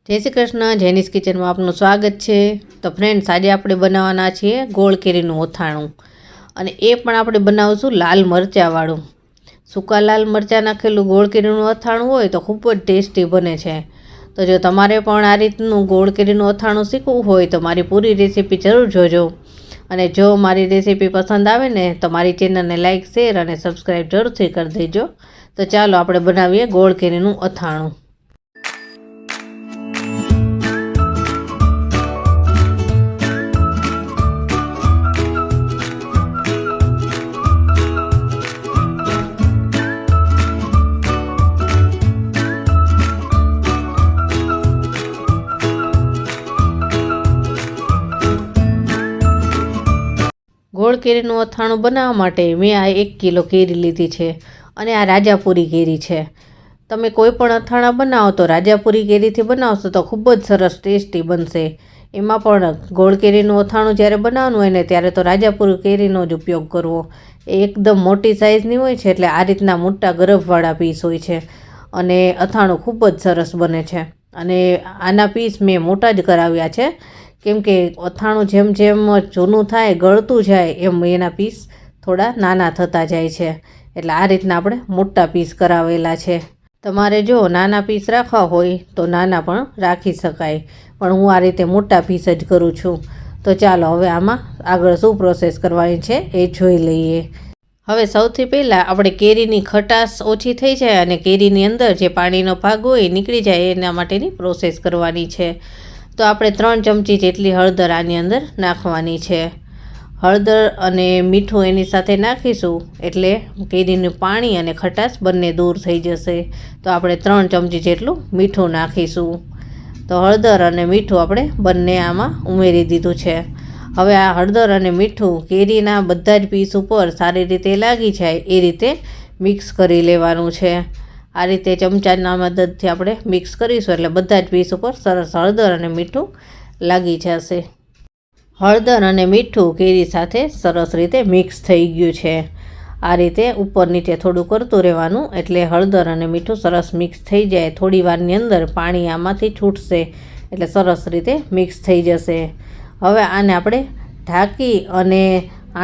જય શ્રી કૃષ્ણ, જેનીસ કિચનમાં આપનું સ્વાગત છે। તો ફ્રેન્ડ્સ, આજે આપણે બનાવવાના છીએ ગોળ કેરીનું અથાણું, અને એ પણ આપણે બનાવશું લાલ મરચાંવાળું। સૂકા લાલ મરચાં નાખેલું ગોળ કેરીનું અથાણું હોય તો ખૂબ જ ટેસ્ટી બને છે। તો જો તમારે પણ આ રીતનું ગોળ કેરીનું અથાણું શીખવું હોય તો મારી પૂરી રેસીપી જરૂર જોજો। અને જો મારી રેસીપી પસંદ આવે ને તો મારી ચેનલને લાઇક, શેર અને સબસ્ક્રાઈબ જરૂરથી કરી દેજો। તો ચાલો આપણે બનાવીએ ગોળ કેરીનું અથાણું। ગોળ કેરીનું અથાણું બનાવવા માટે મેં આ 1 કિલો કેરી લીધી છે, અને આ રાજાપુરી કેરી છે। તમે કોઈ પણ અથાણા બનાવો તો રાજાપુરી કેરીથી બનાવશો તો ખૂબ જ સરસ ટેસ્ટી બનશે। એમાં પણ ગોળ કેરીનું અથાણું જ્યારે બનાવવાનું હોય ને ત્યારે તો રાજાપુરી કેરીનો જ ઉપયોગ કરવો। એ એકદમ મોટી સાઇઝની હોય છે, એટલે આ રીતના મોટા ગરફવાળા પીસ હોય છે, અને અથાણું ખૂબ જ સરસ બને છે। અને આના પીસ મેં મોટા જ કરાવ્યા છે, કેમ કે અથાણું જેમ જેમ જૂનું થાય, ગળતું જાય, એમ એના પીસ થોડા નાના થતા જાય છે। એટલે આ રીતના આપણે મોટા પીસ કરાવેલા છે। તમારે જો નાના પીસ રાખવા હોય તો નાના પણ રાખી શકાય, પણ હું આ રીતે મોટા પીસ જ કરું છું। તો ચાલો હવે આમાં આગળ શું પ્રોસેસ કરવાની છે એ જોઈ લઈએ। હવે સૌથી પહેલાં આપણે કેરીની ખટાશ ઓછી થઈ જાય અને કેરીની અંદર જે પાણીનો ભાગ હોય એ નીકળી જાય, એના માટેની પ્રોસેસ કરવાની છે। તો આપણે 3 ચમચી જેટલી હળદર આની અંદર નાખવાની છે। હળદર અને મીઠું એની સાથે નાખીશું એટલે કેરીનું પાણી અને ખટાશ બંને દૂર થઈ જશે। તો આપણે 3 ચમચી જેટલું મીઠું નાખીશું। તો હળદર અને મીઠું આપણે બંને આમાં ઉમેરી દીધું છે। હવે આ હળદર અને મીઠું કેરીના બધા જ પીસ ઉપર સારી રીતે લાગી જાય એ રીતે મિક્સ કરી લેવાનું છે। આ રીતે ચમચાના મદદથી આપણે મિક્સ કરીશું એટલે બધા જ પીસ ઉપર સરસ હળદર અને મીઠું લાગી જશે। હળદર અને મીઠું કેરી સાથે સરસ રીતે મિક્સ થઈ ગયું છે। આ રીતે ઉપર નીચે થોડું કરતું રહેવાનું, એટલે હળદર અને મીઠું સરસ મિક્સ થઈ જાય। થોડી વારની અંદર પાણી આમાંથી છૂટશે એટલે સરસ રીતે મિક્સ થઈ જશે। હવે આને આપણે ઢાંકી અને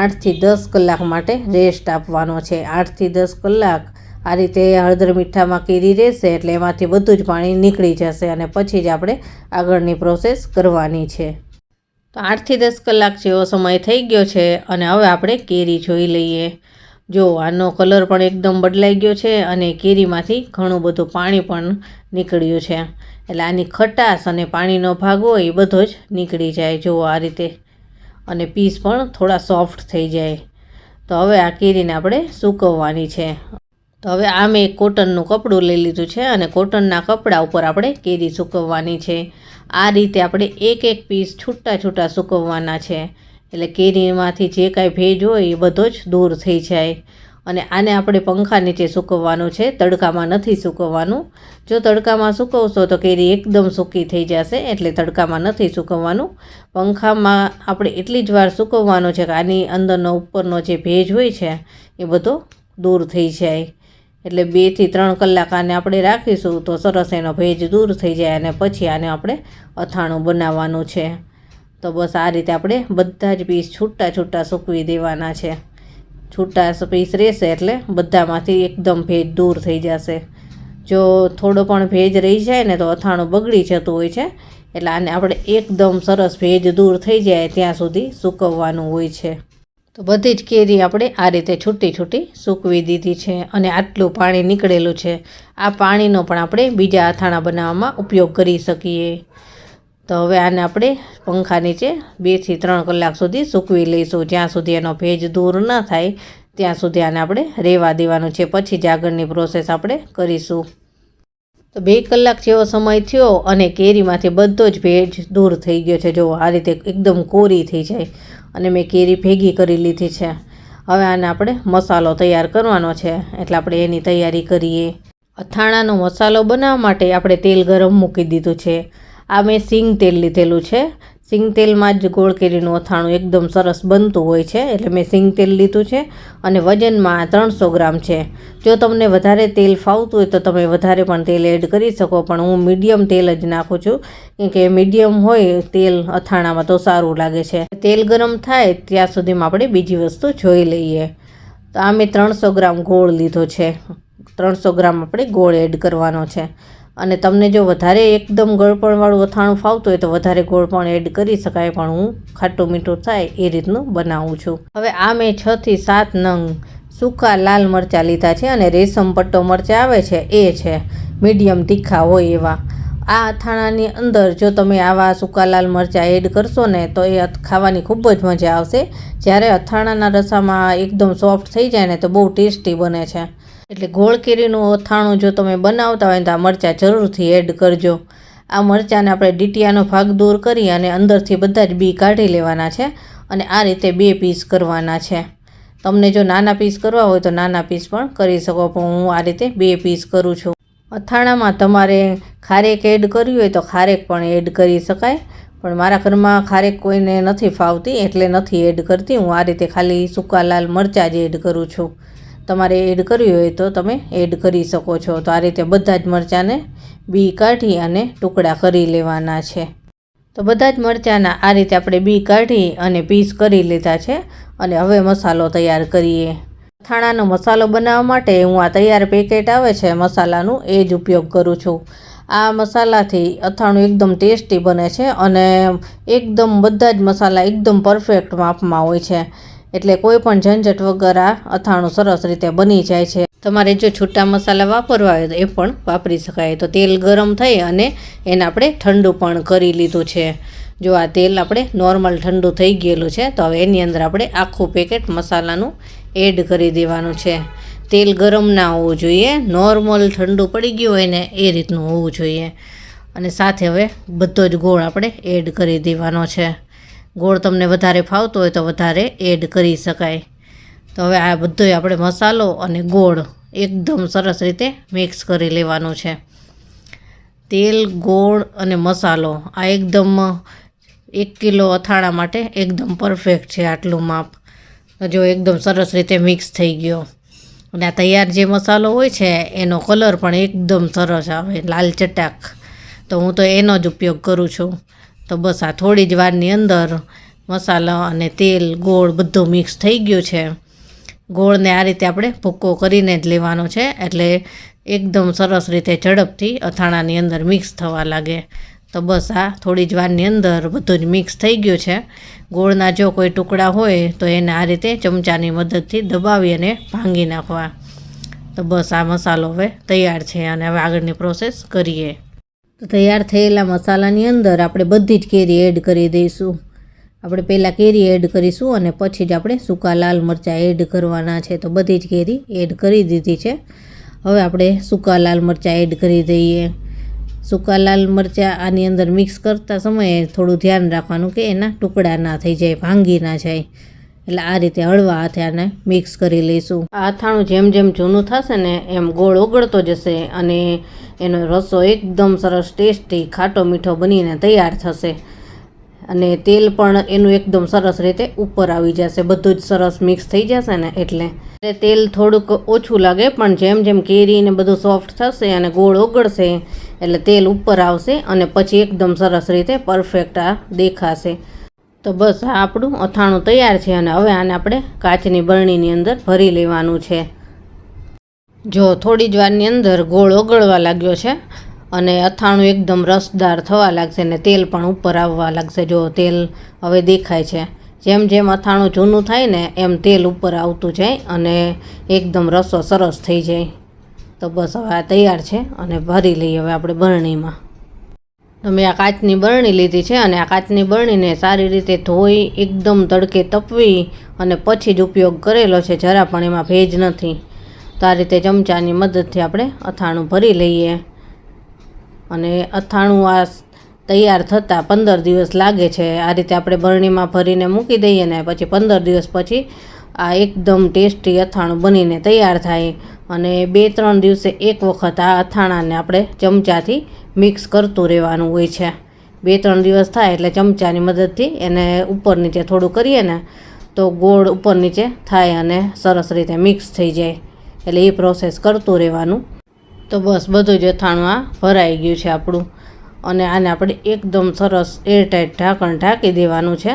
8 થી 10 કલાક માટે રેસ્ટ આપવાનો છે। 8 થી 10 કલાક આ રીતે હળદર મીઠામાં કેરી રહેશે એટલે એમાંથી બધું જ પાણી નીકળી જશે, અને પછી જ આપણે આગળની પ્રોસેસ કરવાની છે। તો 8 થી 10 કલાક જેવો સમય થઈ ગયો છે, અને હવે આપણે કેરી જોઈ લઈએ। જો આનો કલર પણ એકદમ બદલાઈ ગયો છે, અને કેરીમાંથી ઘણું બધું પાણી પણ નીકળ્યું છે, એટલે આની ખટાશ અને પાણીનો ભાગ હોય એ બધો જ નીકળી જાય જો આ રીતે, અને પીસ પણ થોડા સોફ્ટ થઈ જાય। તો હવે આ કેરીને આપણે સૂકવવાની છે। તો હવે આ મેં એક કોટનનું કપડું લઈ લીધું છે, અને કોટનના કપડા ઉપર આપણે કેરી સૂકવવાની છે। આ રીતે આપણે એક એક પીસ છૂટા છૂટા સૂકવવાના છે, એટલે કેરીમાંથી જે કાંઈ ભેજ હોય એ બધો જ દૂર થઈ જાય। અને આને આપણે પંખા નીચે સૂકવવાનું છે, તડકામાં નથી સૂકવવાનું। જો તડકામાં સૂકવશો તો કેરી એકદમ સૂકી થઈ જશે, એટલે તડકામાં નથી સૂકવવાનું। પંખામાં આપણે એટલી જ વાર સૂકવવાનું છે કે આની અંદરનો ઉપરનો જે ભેજ હોય છે એ બધો દૂર થઈ જાય। એટલે 2 થી 3 કલાક આને આપણે રાખીશું તો સરસ એનો ભેજ દૂર થઈ જાય, અને પછી આને આપણે અથાણું બનાવવાનું છે। તો બસ આ રીતે આપણે બધા જ પીસ છૂટા છૂટા સૂકવી દેવાના છે। છૂટા પીસ રહેશે એટલે બધામાંથી એકદમ ભેજ દૂર થઈ જશે। જો થોડો પણ ભેજ રહી જાય ને તો અથાણું બગડી જતું હોય છે, એટલે આને આપણે એકદમ સરસ ભેજ દૂર થઈ જાય ત્યાં સુધી સૂકવવાનું હોય છે। તો બધી જ કેરી આપણે આ રીતે છૂટી છૂટી સૂકવી દીધી છે, અને આટલું પાણી નીકળેલું છે। આ પાણીનો પણ આપણે બીજા અથાણા બનાવવામાં ઉપયોગ કરી શકીએ। તો હવે આને આપણે પંખા નીચે 2 થી 3 કલાક સુધી સૂકવી લઈશું, જ્યાં સુધી એનો ભેજ દૂર ન થાય ત્યાં સુધી આને આપણે રહેવા દેવાનું છે। પછી જ આગળની પ્રોસેસ આપણે કરીશું। તો 2 કલાક જેવો સમય થયો અને કેરીમાંથી બધો જ ભેજ દૂર થઈ ગયો છે। જો આ રીતે એકદમ કોરી થઈ જાય, અને મેં કેરી ભેગી કરી લીધી છે। હવે આને આપણે મસાલો તૈયાર કરવાનો છે, એટલે આપણે એની તૈયારી કરીએ। અથાણાનો મસાલો બનાવવા માટે આપણે તેલ ગરમ મૂકી દીધું છે। આ મેં સિંગ તેલ લીધેલું છે। સિંગ તેલમાં જ ગોળ કેરીનું અથાણું એકદમ સરસ બનતું હોય છે, એટલે મેં સિંગ તેલ લીધું છે અને વજનમાં 300 ગ્રામ છે. જો તમને વધારે તેલ ફાવતું હોય તો તમે વધારે પણ તેલ એડ કરી શકો, પણ હું મીડિયમ તેલ જ નાખું છું, કેમ કે મીડિયમ હોય તેલ અથાણામાં તો સારું લાગે છે. તેલ ગરમ થાય ત્યાં સુધીમાં આપણે બીજી વસ્તુ જોઈ લઈએ. તો આ મેં 300 ગ્રામ ગોળ લીધો છે. 300 ગ્રામ આપણે ગોળ એડ કરવાનો છે. અને તમને જો વધારે એકદમ ગળપણવાળું અથાણું ફાવતું હોય તો વધારે ગોળ પણ એડ કરી શકાય, પણ હું ખાટું મીઠું થાય એ રીતનું બનાવું છું. હવે આ મેં 6 થી 7 નંગ સૂકા લાલ મરચાં લીધા છે અને રેશમ પટ્ટો મરચાં આવે છે એ છે, મીડિયમ તીખા હોય એવા. આ અથાણાની અંદર જો તમે આવા સૂકા લાલ મરચાં એડ કરશો ને તો એ ખાવાની ખૂબ જ મજા આવશે. જ્યારે અથાણાના રસામાં એકદમ સોફ્ટ થઈ જાય ને તો બહુ ટેસ્ટી બને છે. એટલે ગોળ કેરીનું અથાણું જો તમે બનાવતા હોય તો આ મરચાં જરૂરથી એડ કરજો. આ મરચાંને આપણે ડીટીયાનો ભાગ દૂર કરી અને અંદરથી બધા જ બી કાઢી લેવાના છે અને આ રીતે 2 પીસ કરવાના છે. તમને જો નાના પીસ કરવા હોય તો નાના પીસ પણ કરી શકો, પણ હું આ રીતે 2 પીસ કરું છું. અથાણામાં તમારે ખારેક એડ કરવી હોય તો ખારેક પણ એડ કરી શકાય, પણ મારા ઘરમાં ખારેક કોઈને નથી ફાવતી એટલે નથી એડ કરતી. હું આ રીતે ખાલી સૂકા લાલ મરચાં જ એડ કરું છું. તમારે એડ કરવી હોય તો તમે એડ કરી શકો છો. તો આ રીતે બધા જ મરચાંને બી કાઢી અને ટુકડા કરી લેવાના છે. તો બધા જ મરચાંના આ રીતે આપણે બી કાઢી અને પીસ કરી લીધા છે. અને હવે મસાલો તૈયાર કરીએ. અથાણાનો મસાલો બનાવવા માટે હું આ તૈયાર પેકેટ આવે છે મસાલાનું એ જ ઉપયોગ કરું છું. આ મસાલાથી અથાણું એકદમ ટેસ્ટી બને છે અને એકદમ બધા જ મસાલા એકદમ પરફેક્ટ માપમાં હોય છે, એટલે કોઈ પણ ઝંઝટ વગર આ અથાણું સરસ રીતે બની જાય છે. તમારે જો છૂટા મસાલા વાપરવા હોય તો એ પણ વાપરી શકાય. તો તેલ ગરમ થઈ અને એને આપણે ઠંડુ પણ કરી લીધું છે. જો આ તેલ આપણે નોર્મલ ઠંડુ થઈ ગયેલું છે, તો હવે એની અંદર આપણે આખું પેકેટ મસાલાનું એડ કરી દેવાનું છે. તેલ ગરમ ના હોવું જોઈએ, નોર્મલ ઠંડુ પડી ગયું હોય ને એ રીતનું હોવું જોઈએ. અને સાથે હવે બધો જ ગોળ આપણે એડ કરી દેવાનો છે. ગોળ તમને વધારે ફાવતો હોય તો વધારે એડ કરી શકાય. તો હવે આ બધોય આપણે મસાલો અને ગોળ એકદમ સરસ રીતે મિક્સ કરી લેવાનું છે. તેલ, ગોળ અને મસાલો આ એકદમ 1 કિલો અથાણા માટે એકદમ પરફેક્ટ છે આટલું માપ. જો એકદમ સરસ રીતે મિક્સ થઈ ગયો. અને આ તૈયાર જે મસાલો હોય છે એનો કલર પણ એકદમ સરસ આવે, લાલ ચટાક. તો હું તો એનો જ ઉપયોગ કરું છું. તો બસ આ થોડી જ વારની અંદર મસાલા અને તેલ, ગોળ બધું મિક્સ થઈ ગયું છે. ગોળને આ રીતે આપણે ભૂક્કો કરીને જ લેવાનો છે, એટલે એકદમ સરસ રીતે ઝડપથી અથાણાની અંદર મિક્સ થવા લાગે. તો બસ આ થોડી જ વારની અંદર બધું જ મિક્સ થઈ ગયું છે. ગોળના જો કોઈ ટુકડા હોય તો એને આ રીતે ચમચાની મદદથી દબાવી અને ભાંગી નાખવા. તો બસ આ મસાલો હવે તૈયાર છે અને હવે આગળની પ્રોસેસ કરીએ. તો તૈયાર થયેલા મસાલાની અંદર આપણે બધી જ કેરી એડ કરી દઈશું. આપણે પહેલાં કેરી એડ કરીશું અને પછી જ આપણે સૂકા લાલ મરચાં એડ કરવાના છે. તો બધી જ કેરી એડ કરી દીધી છે. હવે આપણે સૂકા લાલ મરચાં એડ કરી દઈએ. સૂકા લાલ મરચાં આની અંદર મિક્સ કરતા સમયે થોડું ધ્યાન રાખવાનું કે એના ટુકડા ના થઈ જાય, ભાંગી ના જાય. એટલે આ રીતે હળવા હાથે આને મિક્સ કરી લઈશું. આ અથાણું જેમ જેમ જૂનું થશે ને એમ ગોળ ઓગળતો જશે અને એનો રસો એકદમ સરસ ટેસ્ટી ખાટો મીઠો બનીને તૈયાર થશે. અને તેલ પણ એનું એકદમ સરસ રીતે ઉપર આવી જશે, બધું જ સરસ મિક્સ થઈ જશે ને એટલે તેલ થોડુંક ઓછું લાગે, પણ જેમ જેમ કેરી ને બધું સોફ્ટ થશે અને ગોળ ઓગળશે એટલે તેલ ઉપર આવશે અને પછી એકદમ સરસ રીતે પરફેક્ટ આ દેખાશે. તો બસ આ આપણું અથાણું તૈયાર છે અને હવે આને આપણે કાચની બરણીની અંદર ભરી લેવાનું છે. જો થોડી જ વારની અંદર ગોળ ઓગળવા લાગ્યો છે અને અથાણું એકદમ રસદાર થવા લાગશે ને તેલ પણ ઉપર આવવા લાગશે. જો તેલ હવે દેખાય છે. જેમ જેમ અથાણું જૂનું થાય ને એમ તેલ ઉપર આવતું જાય અને એકદમ રસો સરસ થઈ જાય. તો બસ હવે આ તૈયાર છે અને ભરી લઈએ હવે આપણે બરણીમાં. તો મેં આ કાચની બરણી લીધી છે અને આ કાચની બરણીને સારી રીતે ધોઈ એકદમ તડકે તપવી અને પછી જ ઉપયોગ કરેલો છે, જરા પણ એમાં ભેજ નથી. તો આ રીતે ચમચાની મદદથી આપણે અથાણું ભરી લઈએ. અને અથાણું આ તૈયાર થતાં 15 દિવસ લાગે છે. આ રીતે આપણે બરણીમાં ભરીને મૂકી દઈએ ને પછી 15 દિવસ પછી આ એકદમ ટેસ્ટી અથાણું બનીને તૈયાર થાય. અને 2-3 દિવસે એક વખત આ અથાણાને આપણે ચમચાથી મિક્સ કરતું રહેવાનું હોય છે, 2-3 દિવસ થાય એટલે ચમચાની મદદથી એને ઉપર નીચે થોડું કરીએ ને તો ગોળ ઉપર નીચે થાય અને સરસ રીતે મિક્સ થઈ જાય. એટલે એ પ્રોસેસ કરતું રહેવાનું. તો બસ બધું જ અથાણું આ ભરાઈ ગયું છે આપણું. અને આને આપણે એકદમ સરસ એરટાઈટ ઢાંકણ ઢાંકી દેવાનું છે.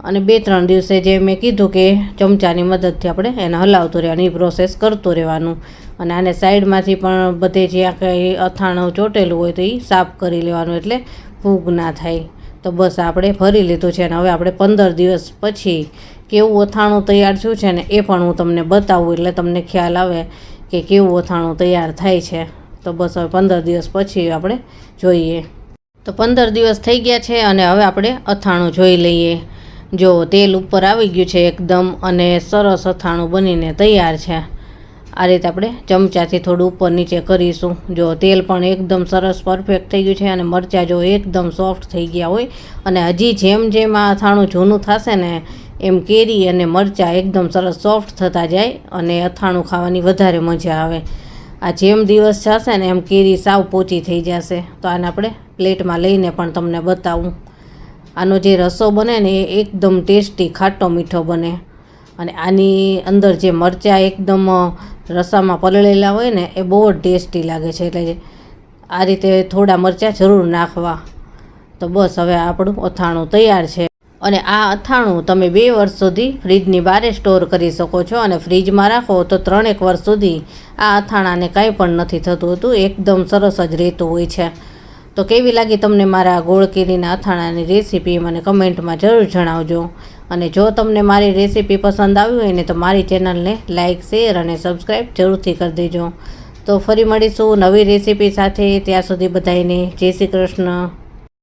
અને 2-3 દિવસે જે મેં કીધું કે ચમચાની મદદથી આપણે એને હલાવતું રહેવાનું, એ પ્રોસેસ કરતું રહેવાનું. અને આને સાઈડમાંથી પણ બધે જ્યાં કંઈ અથાણું ચોટેલું હોય તો એ સાફ કરી લેવાનું, એટલે ફૂગ ના થાય. તો બસ આપણે ભરી લીધું છે. અને હવે આપણે 15 દિવસ પછી કેવું અથાણું તૈયાર થયું છે ને એ પણ હું તમને બતાવું, એટલે તમને ખ્યાલ આવે કે કેવું અથાણું તૈયાર થાય છે. તો બસ હવે 15 દિવસ પછી આપણે જોઈએ. તો 15 દિવસ થઈ ગયા છે અને હવે આપણે અથાણું જોઈ લઈએ. જો તેલ ઉપર આવી ગયું છે એકદમ, અને સરસ અથાણું બનીને તૈયાર છે. આ રીતે આપણે ચમચાથી થોડું ઉપર નીચે કરીશું. જો તેલ પણ એકદમ સરસ પરફેક્ટ થઈ ગયું છે, અને મરચાં જો એકદમ સોફ્ટ થઈ ગયા હોય. અને હજી જેમ જેમ આ અથાણું જૂનું થશે ને એમ કેરી અને મરચાં એકદમ સરસ સોફ્ટ થતા જાય અને અથાણું ખાવાની વધારે મજા આવે. આ જેમ દિવસ જશે ને એમ કેરી સાવ પોચી થઈ જશે. તો આને આપણે પ્લેટમાં લઈને પણ તમને બતાવું. આનો જે રસો બને ને એ એકદમ ટેસ્ટી ખાટો મીઠો બને. અને આની અંદર જે મરચાં એકદમ રસામાં પલળેલા હોય ને એ બહુ જ ટેસ્ટી લાગે છે. એટલે આ રીતે થોડા મરચાં જરૂર નાખવા. તો બસ હવે આપણું અથાણું તૈયાર છે. અને આ અથાણું તમે 2 વર્ષ સુધી ફ્રીજની બહાર સ્ટોર કરી શકો છો. અને ફ્રીજમાં રાખો તો 3-1 વર્ષ સુધી આ અથાણાને કાંઈ પણ નથી થતું હતું, એકદમ સરસ જ રહેતું હોય છે. તો કેવી લાગી તમને મારા ગોળ કેરીના અથાણાની રેસીપી મને કમેન્ટમાં જરૂર જણાવજો. અને જો તમને મારી રેસીપી પસંદ આવી હોય ને તો મારી ચેનલને લાઇક, શેર અને સબસ્ક્રાઈબ જરૂરથી કરી દેજો. તો ફરી મળીશું નવી રેસીપી સાથે. ત્યાં સુધી બધાને જય શ્રી કૃષ્ણ.